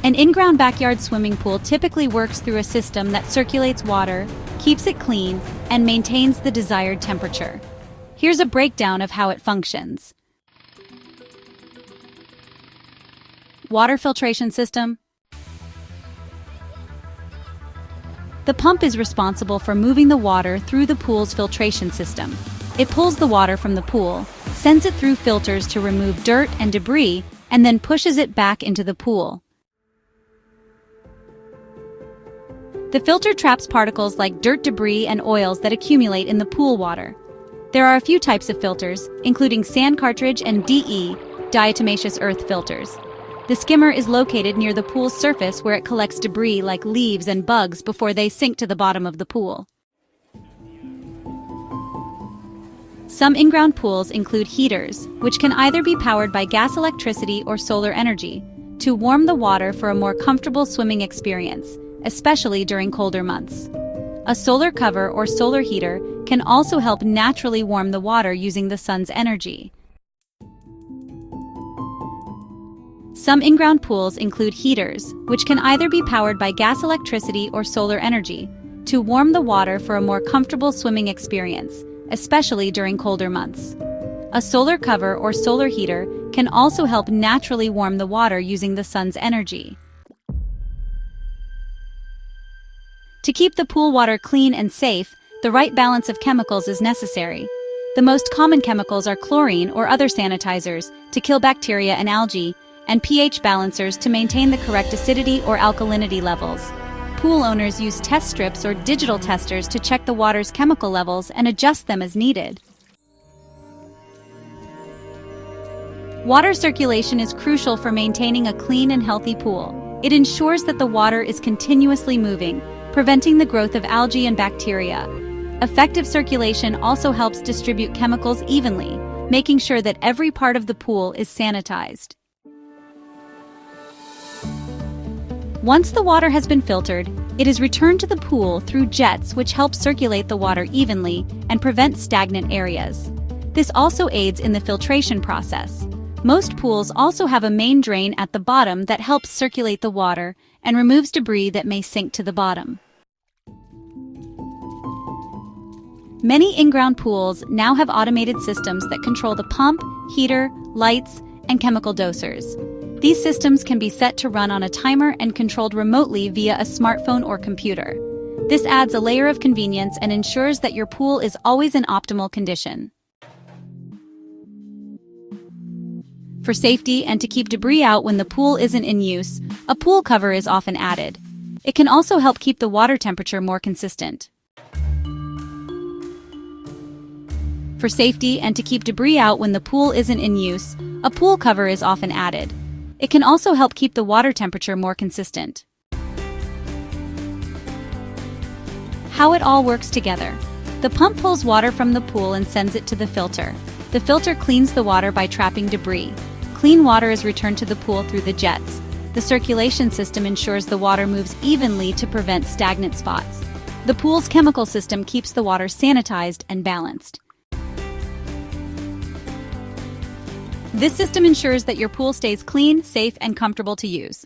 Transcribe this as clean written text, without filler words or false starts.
An in-ground backyard swimming pool typically works through a system that circulates water, keeps it clean, and maintains the desired temperature. Here's a breakdown of how it functions. Water filtration system. The pump is responsible for moving the water through the pool's filtration system. It pulls the water from the pool, sends it through filters to remove dirt and debris, and then pushes it back into the pool. The filter traps particles like dirt, debris, and oils that accumulate in the pool water. There are a few types of filters, including sand cartridge and diatomaceous earth filters. The skimmer is located near the pool's surface where it collects debris like leaves and bugs before they sink to the bottom of the pool. Some in-ground pools include heaters, which can either be powered by gas electricity or solar energy, to warm the water for a more comfortable swimming experience, especially during colder months. A solar cover or solar heater can also help naturally warm the water using the sun's energy. Some in-ground pools include heaters, which can either be powered by gas electricity or solar energy, to warm the water for a more comfortable swimming experience, especially during colder months. A solar cover or solar heater can also help naturally warm the water using the sun's energy. To keep the pool water clean and safe, the right balance of chemicals is necessary. The most common chemicals are chlorine or other sanitizers to kill bacteria and algae, and pH balancers to maintain the correct acidity or alkalinity levels. Pool owners use test strips or digital testers to check the water's chemical levels and adjust them as needed. Water circulation is crucial for maintaining a clean and healthy pool. It ensures that the water is continuously moving, preventing the growth of algae and bacteria. Effective circulation also helps distribute chemicals evenly, making sure that every part of the pool is sanitized. Once the water has been filtered, it is returned to the pool through jets which help circulate the water evenly and prevent stagnant areas. This also aids in the filtration process. Most pools also have a main drain at the bottom that helps circulate the water and removes debris that may sink to the bottom. Many in-ground pools now have automated systems that control the pump, heater, lights, and chemical dosers. These systems can be set to run on a timer and controlled remotely via a smartphone or computer. This adds a layer of convenience and ensures that your pool is always in optimal condition. For safety and to keep debris out when the pool isn't in use, a pool cover is often added. It can also help keep the water temperature more consistent. For safety and to keep debris out when the pool isn't in use, a pool cover is often added. It can also help keep the water temperature more consistent. How it all works together. The pump pulls water from the pool and sends it to the filter. The filter cleans the water by trapping debris. Clean water is returned to the pool through the jets. The circulation system ensures the water moves evenly to prevent stagnant spots. The pool's chemical system keeps the water sanitized and balanced. This system ensures that your pool stays clean, safe, and comfortable to use.